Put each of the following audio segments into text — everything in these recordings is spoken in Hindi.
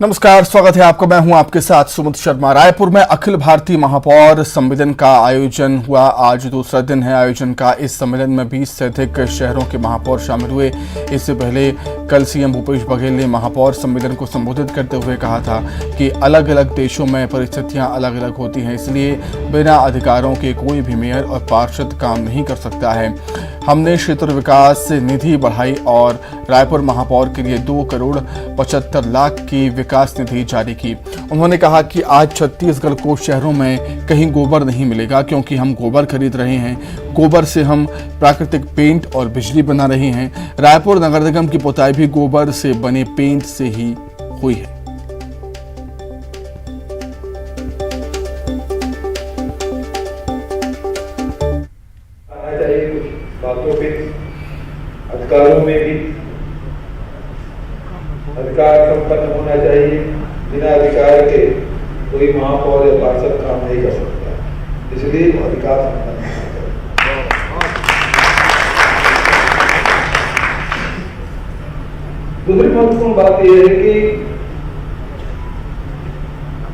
नमस्कार, स्वागत है आपका। मैं हूं आपके साथ सुमित शर्मा। रायपुर में अखिल भारतीय महापौर सम्मेलन का आयोजन हुआ। आज दूसरा दिन है आयोजन का। इस सम्मेलन में 20 से अधिक शहरों के महापौर शामिल हुए। इससे पहले कल सीएम भूपेश बघेल ने महापौर सम्मेलन को संबोधित करते हुए कहा था कि अलग अलग देशों में परिस्थितियां अलग अलग होती हैं, इसलिए बिना अधिकारों के कोई भी मेयर और पार्षद काम नहीं कर सकता है। हमने क्षेत्र विकास निधि बढ़ाई और रायपुर महापौर के लिए 2 करोड़ 75 लाख की विकास निधि जारी की। उन्होंने कहा कि आज छत्तीसगढ़ को शहरों में कहीं गोबर नहीं मिलेगा, क्योंकि हम गोबर खरीद रहे हैं। गोबर से हम प्राकृतिक पेंट और बिजली बना रहे हैं। रायपुर नगर निगम की पुताई भी गोबर से बने पेंट से ही हुई है। बातों पे अधिकारों में भी अधिकार संपन्न होना चाहिए। बिना अधिकार के कोई महापौर या पार्षद काम नहीं कर सकता, इसलिए अधिकार संपन्न होना चाहिए। दूसरी महत्वपूर्ण बात यह है कि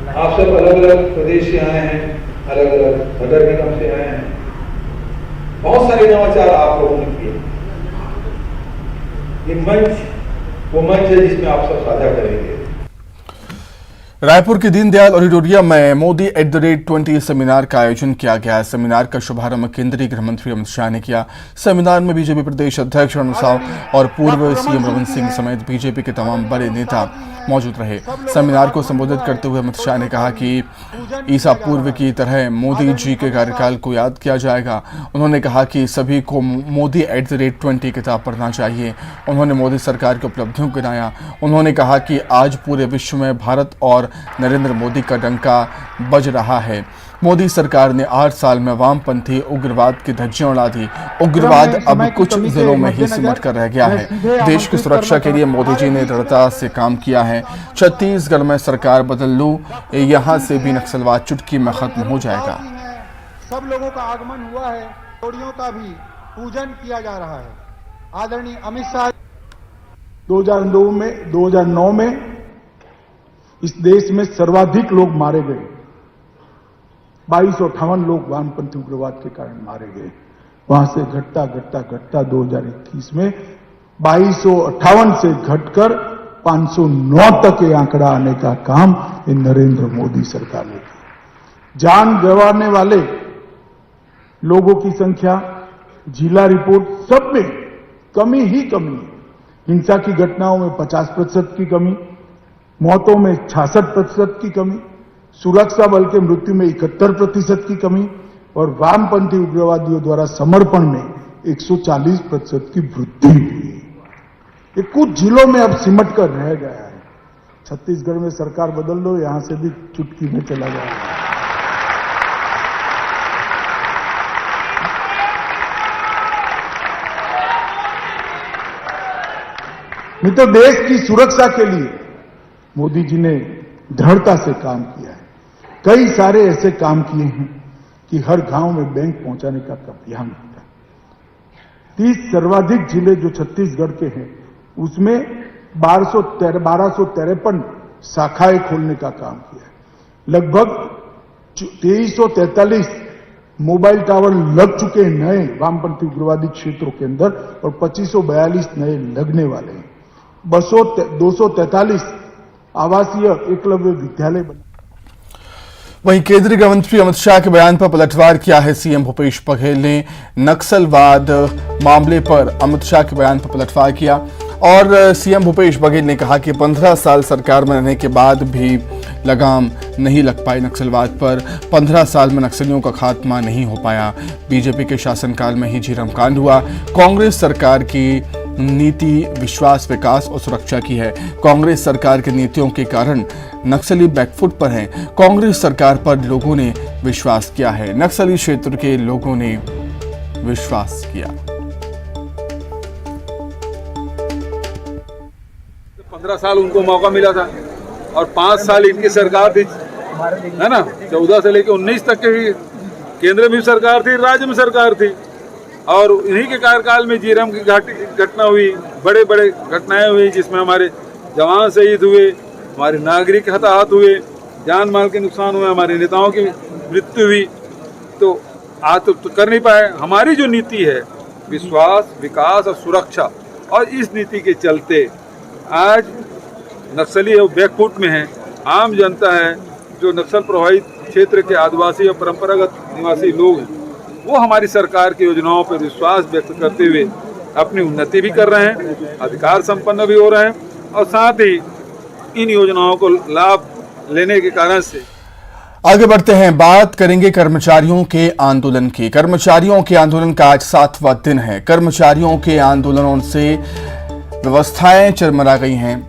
आप सब अलग अलग प्रदेश से आए हैं, अलग अलग नगर निगम से आए हैं। बहुत सारे नवाचार आप लोगों ने किए। ये मंच वो मंच है जिसमें आप सब साझा करेंगे। रायपुर के दीनदयाल ऑडिटोरियम में मोदी @20 सेमिनार का आयोजन किया गया। सेमिनार का शुभारंभ केंद्रीय गृह मंत्री अमित शाह ने किया। सेमिनार में बीजेपी प्रदेश अध्यक्ष अरुण साव और पूर्व सीएम रमन सिंह समेत बीजेपी के तमाम बड़े नेता मौजूद रहे। सेमिनार को संबोधित करते हुए अमित शाह ने कहा कि ईसा पूर्व की तरह मोदी जी के कार्यकाल को याद किया जाएगा। उन्होंने कहा कि सभी को मोदी @20 किताब पढ़ना चाहिए। उन्होंने मोदी सरकार की उपलब्धियों को गिनाया। उन्होंने कहा कि आज पूरे विश्व में भारत और नरेंद्र मोदी का डंका बज रहा है। मोदी सरकार ने 8 साल में वामपंथी उग्रवाद की धज्जियां उड़ा दी। उग्रवाद अब कुछ जिलों में ही सिमट कर रह गया है। देश की सुरक्षा के लिए मोदी जी ने दृढ़ता से काम किया है। छत्तीसगढ़ में सरकार बदल लूं, यहां से भी नक्सलवाद चुटकी में खत्म हो जाएगा। सब लोगों का आगमन हुआ है, जोड़ियों का भी पूजन किया जा रहा है। आदरणीय अमित शाह 2009 में इस देश में सर्वाधिक लोग मारे गए। 2258 लोग वामपंथी उग्रवाद के कारण मारे गए। वहां से घटता 2021 में 2258 से घटकर 509 तक ये आंकड़ा आने का काम ये नरेंद्र मोदी सरकार ने किया। जान गंवाने वाले लोगों की संख्या, जिला रिपोर्ट सब में कमी ही कमी है। हिंसा की घटनाओं में 50% की कमी, मौतों में 66% की कमी, सुरक्षा बल के मृत्यु में 71% की कमी और वामपंथी उग्रवादियों द्वारा समर्पण में 140% की वृद्धि हुई। ये कुछ जिलों में अब सिमट कर रह गया है। छत्तीसगढ़ में सरकार बदल लो, यहां से भी चुटकी में चला जाएगा। नहीं तो देश की सुरक्षा के लिए मोदी जी ने दृढ़ता से काम किया है। कई सारे ऐसे काम किए हैं कि हर गांव में बैंक पहुंचाने का अभियान होता है। 30 सर्वाधिक जिले जो छत्तीसगढ़ के हैं, उसमें 1253 शाखाएं खोलने का काम किया है। लगभग 2343 मोबाइल टावर लग चुके हैं नए वामपंथी उग्रवादी क्षेत्रों के अंदर और 2542 नए लगने वाले हैं। 243 आवासीय एकलव्य विद्यालय बने। वहीं केंद्रीय गृह मंत्री अमित शाह के बयान पर पलटवार किया है सीएम भूपेश बघेल ने। नक्सलवाद मामले पर अमित शाह के बयान पर पलटवार किया और सीएम भूपेश बघेल ने कहा कि 15 साल सरकार में रहने के बाद भी लगाम नहीं लग पाई नक्सलवाद पर। 15 साल में नक्सलियों का खात्मा नहीं हो पाया। बीजेपी के शासनकाल में ही झीरम कांड हुआ। कांग्रेस सरकार की नीति विश्वास, विकास और सुरक्षा की है। कांग्रेस सरकार की नीतियों के कारण नक्सली बैकफुट पर हैं। कांग्रेस सरकार पर लोगों ने विश्वास किया है। नक्सली क्षेत्र के लोगों ने विश्वास किया। 15 साल उनको मौका मिला था और 5 साल इनकी सरकार थी, है ना। 14 से लेकर 19 तक के केंद्र में सरकार थी, राज्य में सरकार थी और इन्हीं के कार्यकाल में झीरम की घटना हुई, बड़े बड़े घटनाएं हुई जिसमें हमारे जवान शहीद हुए, हमारे नागरिक हताहत हुए, जान माल के नुकसान हुए, हमारे नेताओं की मृत्यु हुई, तो आज तो कर नहीं पाए। हमारी जो नीति है विश्वास, विकास और सुरक्षा, और इस नीति के चलते आज नक्सली और बैकफुट में है। आम जनता है जो नक्सल प्रभावित क्षेत्र के आदिवासी और परंपरागत निवासी लोग हैं, वो हमारी सरकार की योजनाओं पर विश्वास व्यक्त करते हुए अपनी उन्नति भी कर रहे हैं, अधिकार संपन्न भी हो रहे हैं, और साथ ही इन योजनाओं को लाभ लेने के कारण से। आगे बढ़ते हैं, बात करेंगे कर्मचारियों के आंदोलन की। कर्मचारियों के आंदोलन का आज 7वां दिन है। कर्मचारियों के आंदोलनों से व्यवस्थाएं चरमरा गई हैं।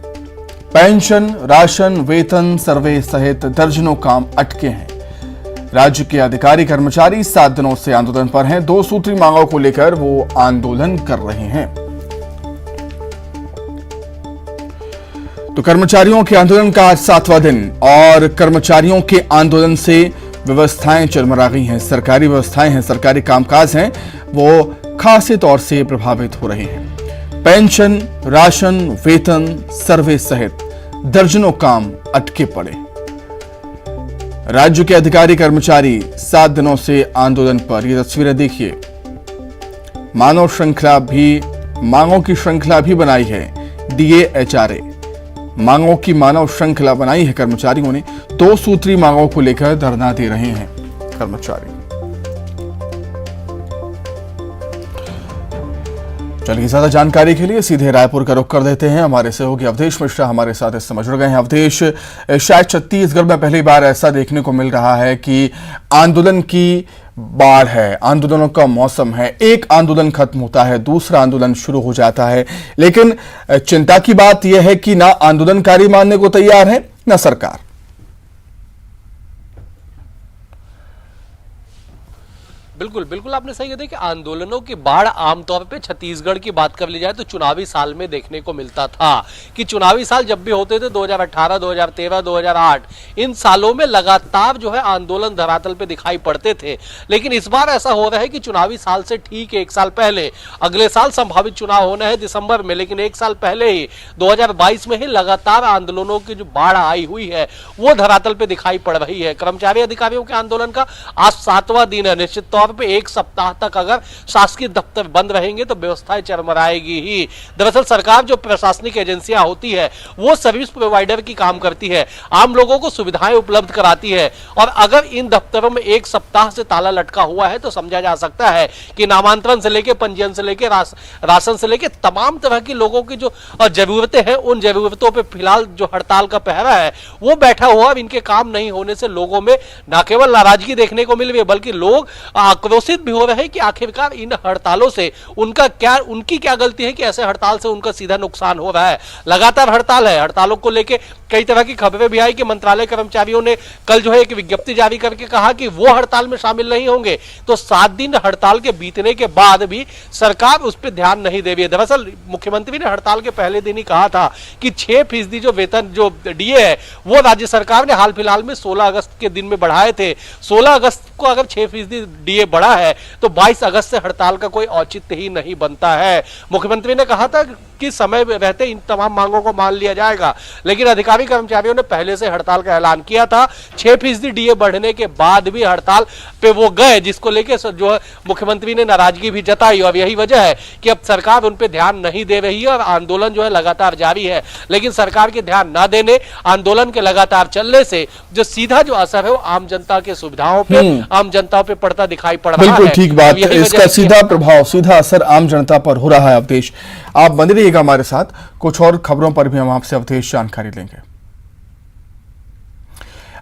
पेंशन, राशन, वेतन, सर्वे सहित दर्जनों काम अटके हैं। राज्य के अधिकारी कर्मचारी 7 दिनों से आंदोलन पर हैं। 2 सूत्री मांगों को लेकर वो आंदोलन कर रहे हैं। तो कर्मचारियों के आंदोलन का आज 7वां दिन, और कर्मचारियों के आंदोलन से व्यवस्थाएं चरमरा गई हैं। सरकारी व्यवस्थाएं हैं, सरकारी कामकाज हैं, वो खासे तौर से प्रभावित हो रहे हैं। पेंशन, राशन, वेतन, सर्वे सहित दर्जनों काम अटके पड़े। राज्य के अधिकारी कर्मचारी 7 दिनों से आंदोलन पर। ये तस्वीरें देखिए, मांगों की श्रृंखला भी बनाई है DAHRA। मांगों की मानव श्रृंखला बनाई है कर्मचारियों ने। 2 सूत्री मांगों को लेकर धरना दे रहे हैं कर्मचारी। चलिए, ज्यादा जानकारी के लिए सीधे रायपुर का रुख कर देते हैं। हमारे सहयोगी अवधेश मिश्रा हमारे साथ इस समय जुड़ गए हैं। अवधेश, शायद छत्तीसगढ़ में पहली बार ऐसा देखने को मिल रहा है कि आंदोलन की बाढ़ है, आंदोलनों का मौसम है। एक आंदोलन खत्म होता है, दूसरा आंदोलन शुरू हो जाता है, लेकिन चिंता की बात यह है कि ना आंदोलनकारी मानने को तैयार है, ना सरकार। बिल्कुल बिल्कुल, आपने सही कहा कि आंदोलनों की बाढ़ आमतौर पे छत्तीसगढ़ की बात कर ली जाए तो चुनावी साल में देखने को मिलता था कि चुनावी साल जब भी होते थे 2018, 2013, 2008, इन सालों में लगातार जो है आंदोलन धरातल पे दिखाई पड़ते थे। लेकिन इस बार ऐसा हो रहा है कि चुनावी साल से ठीक 1 साल पहले, अगले साल संभावित चुनाव होना है दिसंबर में, लेकिन 1 साल पहले ही 2022 में ही लगातार आंदोलनों की जो बाढ़ आई हुई है वो धरातल पे दिखाई पड़ रही है। कर्मचारी अधिकारियों के आंदोलन का आज 7वां दिन है। निश्चित तौर पे 1 सप्ताह तक अगर शासकीय दफ्तर बंद रहेंगे तो व्यवस्थाएं चरमराएगी ही। दरअसल सरकार जो प्रशासनिक एजेंसियां होती है वो सर्विस प्रोवाइडर की काम करती है, आम लोगों को सुविधाएं उपलब्ध कराती है, और अगर इन दफ्तरों में 1 सप्ताह से ताला लटका हुआ है तो समझा जा सकता है कि नामांतरण से लेकर, पंजीयन से लेकर, राशन से लेकर तमाम तरह की लोगों की जो जरूरतें हैं उन जरूरतों पर फिलहाल जो हड़ताल का पहरा है वो बैठा हुआ। इनके काम नहीं होने से लोगों में न केवल नाराजगी देखने को मिल रही है बल्कि लोग आक्रोशित भी हो रहे हैं कि आखिरकार इन हड़तालों से उनकी क्या गलती है कि ऐसे हड़ताल से उनका सीधा नुकसान हो रहा है। लगातार हड़ताल है, हड़तालों को लेकर कई तरह की खबरें भी आई कि मंत्रालय कर्मचारियों ने कल जो है एक विज्ञप्ति जारी करके कहा कि वो हड़ताल में शामिल नहीं होंगे। तो 7 दिन हड़ताल के बीतने के बाद भी सरकार उस पर ध्यान नहीं दे रही है। दरअसल मुख्यमंत्री ने हड़ताल के पहले दिन ही कहा था कि 6% जो वेतन जो DA है वो राज्य सरकार ने हाल फिलहाल में 16 अगस्त के दिन में बढ़ाए थे। 16 अगस्त को अगर 6% DA बढ़ा है तो 22 अगस्त से हड़ताल का कोई औचित्य ही नहीं बनता है। मुख्यमंत्री ने कहा था कि समय रहते इन तमाम मांगों को मान लिया जाएगा, लेकिन अधिकारी कर्मचारियों ने पहले से हड़ताल का ऐलान किया था। 6% DA बढ़ने के बाद भी हड़ताल पे वो गए, जिसको लेके जो है मुख्यमंत्री ने नाराजगी भी जताई, और यही वजह है कि अब सरकार उन पे ध्यान नहीं दे रही है और आंदोलन जो है लगातार जारी है। लेकिन सरकार के ध्यान न देने, आंदोलन के लगातार चलने से जो सीधा जो असर है वो आम जनता के सुविधाओं पे, आम जनता पे पड़ता दिखाई पड़ रहा है। बिल्कुल ठीक बात है, इसका सीधा प्रभाव, सीधा असर आम जनता पर हो रहा है। अवधेश, आप बने रहिएगा हमारे साथ, कुछ और खबरों पर भी हम आपसे अवधेश जानकारी लेंगे।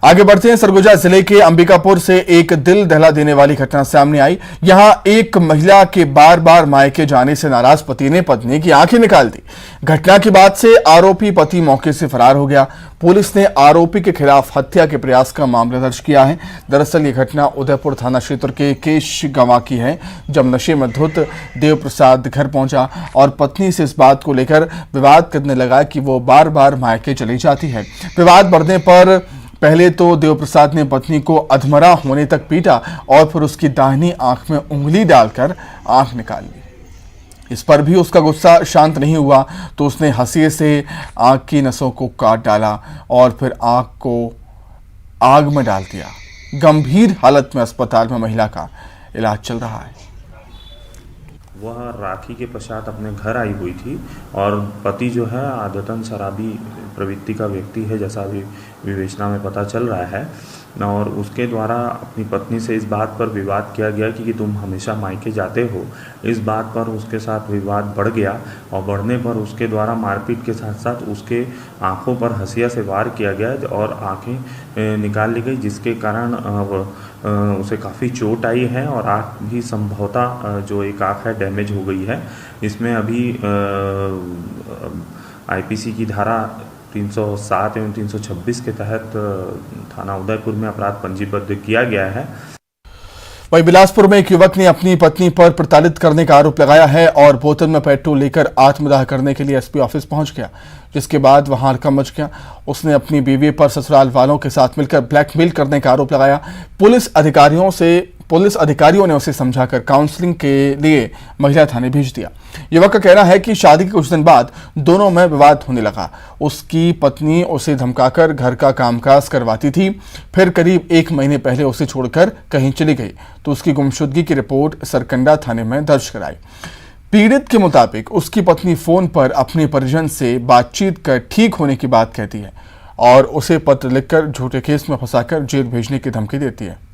आगे बढ़ते हैं, सरगुजा जिले के अंबिकापुर से एक दिल दहला देने वाली घटना सामने आई। यहां एक महिला के बार बार मायके जाने से नाराज पति ने पत्नी की आंखें निकाल दी। घटना के बाद से आरोपी पति मौके से फरार हो गया। पुलिस ने आरोपी के खिलाफ हत्या के प्रयास का मामला दर्ज किया है। दरअसल ये घटना उदयपुर थाना क्षेत्र के केशगंवा की है, जब नशे में धुत देव प्रसाद घर पहुंचा और पत्नी से इस बात को लेकर विवाद करने लगा कि वो बार बार मायके चली जाती है। विवाद बढ़ने पर पहले तो देव प्रसाद ने पत्नी को अधमरा होने तक पीटा और फिर उसकी दाहिनी आंख में उंगली डालकर आंख निकाल ली। इस पर भी उसका गुस्सा शांत नहीं हुआ तो उसने हंसी से आग की नसों को काट डाला और फिर आग को आग में डाल दिया। गंभीर हालत में अस्पताल में महिला का इलाज चल रहा है। वह राखी के पश्चात अपने घर आई हुई थी और पति जो है आदतन शराबी प्रवृत्ति का व्यक्ति है, जैसा अभी विवेचना में पता चल रहा है। और उसके द्वारा अपनी पत्नी से इस बात पर विवाद किया गया कि तुम हमेशा मायके जाते हो। इस बात पर उसके साथ विवाद बढ़ गया और बढ़ने पर उसके द्वारा मारपीट के साथ साथ उसके आंखों पर हंसिया से वार किया गया और आंखें निकाल ली गई, जिसके कारण उसे काफ़ी चोट आई है और आँख भी संभवतः जो एक आँख है डैमेज हो गई है। इसमें अभी आईपीसी की धारा 307 एवं 326 के तहत थाना उदयपुर में अपराध पंजीबद्ध किया गया है। वहीं बिलासपुर में एक युवक ने अपनी पत्नी पर प्रताड़ित करने का आरोप लगाया है और बोतल में पेट्रोल लेकर आत्मदाह करने के लिए एसपी ऑफिस पहुंच गया, जिसके बाद वहां हड़कंप मच गया। उसने अपनी बीवी पर ससुराल वालों के साथ मिलकर ब्लैकमेल करने का आरोप लगाया। पुलिस अधिकारियों ने उसे समझाकर काउंसलिंग के लिए महिला थाने भेज दिया। युवक का कहना है कि शादी के कुछ दिन बाद दोनों में विवाद होने लगा। उसकी पत्नी उसे धमकाकर घर का कामकाज करवाती थी। फिर करीब 1 महीने पहले उसे छोड़कर कहीं चली गई तो उसकी गुमशुदगी की रिपोर्ट सरकंडा थाने में दर्ज कराई। पीड़ित के मुताबिक उसकी पत्नी फोन पर अपने परिजन से बातचीत कर ठीक होने की बात कहती है और उसे पत्र लिखकर झूठे केस में फंसाकर जेल भेजने की धमकी देती है।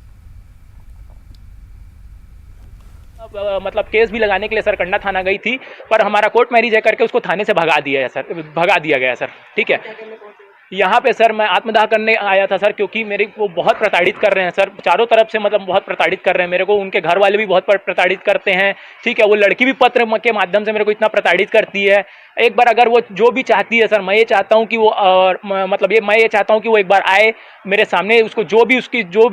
मतलब केस भी लगाने के लिए सरकंडा थाना गई थी, पर हमारा कोर्ट मैरिज है करके उसको थाने से भगा दिया गया सर। ठीक है, यहाँ पे सर मैं आत्मदाह करने आया था सर, क्योंकि मेरे को बहुत प्रताड़ित कर रहे हैं सर, चारों तरफ से मतलब बहुत प्रताड़ित कर रहे हैं मेरे को। उनके घर वाले भी बहुत प्रताड़ित करते हैं। ठीक है, वो लड़की भी पत्र के माध्यम से मेरे को इतना प्रताड़ित करती है। एक बार अगर वो जो भी चाहती है सर, मैं ये चाहता हूँ कि वो मैं ये चाहता हूँ कि वो एक बार आए मेरे सामने, उसको जो भी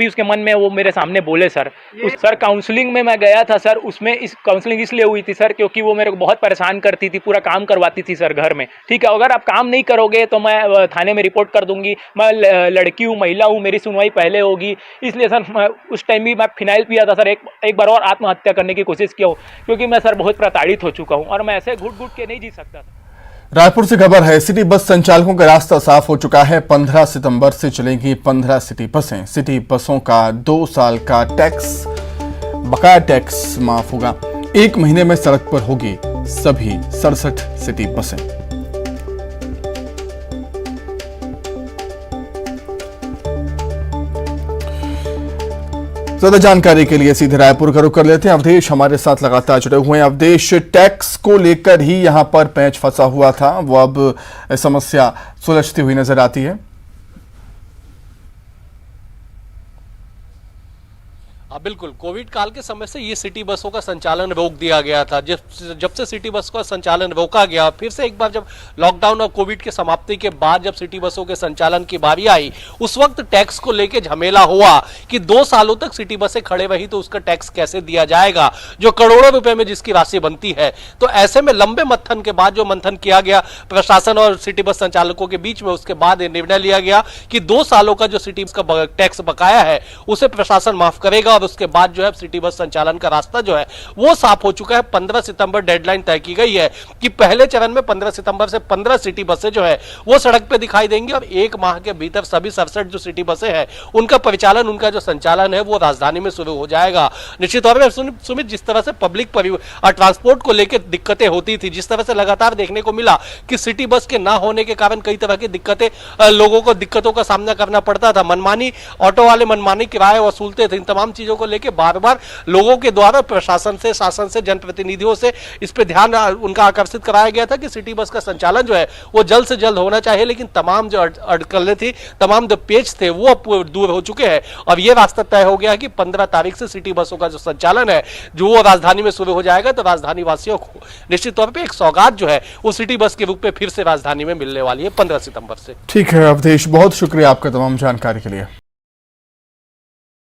उसके मन में है वो मेरे सामने बोले सर। सर काउंसलिंग में मैं गया था सर, उसमें इस काउंसलिंग इसलिए हुई थी सर क्योंकि वो मेरे को बहुत परेशान करती थी, पूरा काम करवाती थी सर घर में। ठीक है, अगर आप काम नहीं करोगे तो मैं थाने में रिपोर्ट कर दूंगी। मैं लड़की हूँ, महिला हूँ, मेरी सुनवाई पहले होगी। इसलिए सर उस टाइम भी मैं फिनाइल पिया था सर, एक बार और आत्महत्या करने की कोशिश किया हूँ, क्योंकि मैं सर बहुत प्रताड़ित हो चुका हूँ और मैं ऐसे घुट के नहीं जी सकता। रायपुर से खबर है, सिटी बस संचालकों का रास्ता साफ हो चुका है। 15 सितंबर से चलेंगी 15 सिटी बसें। सिटी बसों का 2 साल का बकाया टैक्स माफ होगा। 1 महीने में सड़क पर होगी सभी 67 सिटी बसें। ज्यादा जानकारी के लिए सीधे रायपुर का रुख कर लेते हैं। अवधेश हमारे साथ लगातार जुड़े हुए हैं। अवधेश, टैक्स को लेकर ही यहां पर पैंच फंसा हुआ था, वो अब समस्या सुलझती हुई नजर आती है। बिल्कुल, कोविड काल के समय से ये सिटी बसों का संचालन रोक दिया गया था। जब से सिटी बस का संचालन रोका गया, फिर से एक बार जब लॉकडाउन और कोविड के समाप्ति के बाद जब सिटी बसों के संचालन की बारी आई, उस वक्त टैक्स को लेके झमेला हुआ कि 2 सालों तक सिटी बसें खड़े रही तो उसका टैक्स कैसे दिया जाएगा, जो करोड़ों रुपए में जिसकी राशि बनती है। तो ऐसे में लंबे मंथन के बाद जो मंथन किया गया प्रशासन और सिटी बस संचालकों के बीच में, उसके बाद निर्णय लिया गया कि 2 सालों का जो सिटी बस का टैक्स बकाया है उसे प्रशासन माफ करेगा और उसके बाद जो है सिटी बस संचालन का रास्ता जो है वो साफ हो चुका है। 15 सितंबर डेडलाइन तय की गई है कि पहले चरण में 15 सितंबर से 15 सिटी बसें जो है वो सड़क पे दिखाई देंगी और 1 माह के भीतर सभी 67 जो सिटी बसें हैं उनका परिचालन, उनका जो संचालन है वो राजधानी में शुरू हो जाएगा। निश्चित तौर पर सुमित, जिस तरह से पब्लिक ट्रांसपोर्ट को लेकर दिक्कतें होती थी, जिस तरह से लगातार देखने को मिला कि सिटी बस के ना होने के कारण कई तरह की दिक्कतें लोगों को दिक्कतों का सामना करना पड़ता था। मनमानी ऑटो वाले मनमानी किराए वसूलते थे। इन तमाम चीजों को लेकर बार बार लोगों के द्वारा प्रशासन से, शासन से, जनप्रतिनिधियों से इस पे ध्यान उनका आकर्षित कराया गया था कि सिटी बस का संचालन जो है वो जल्द से जल्द होना चाहिए। लेकिन तमाम जो अड़कलें थी, तमाम जो पेच थे वो अब दूर हो चुके हैं और ये रास्ता तय हो गया कि 15 तारीख से सिटी बसों का जो संचालन है जो वो राजधानी में शुरू हो जाएगा। तो राजधानी वासियों को निश्चित तौर पर एक सौगात जो है वो सिटी बस के रूप में फिर से राजधानी में मिलने वाली है 15 सितंबर से। ठीक है अवधेश, बहुत शुक्रिया आपका तमाम जानकारी के लिए।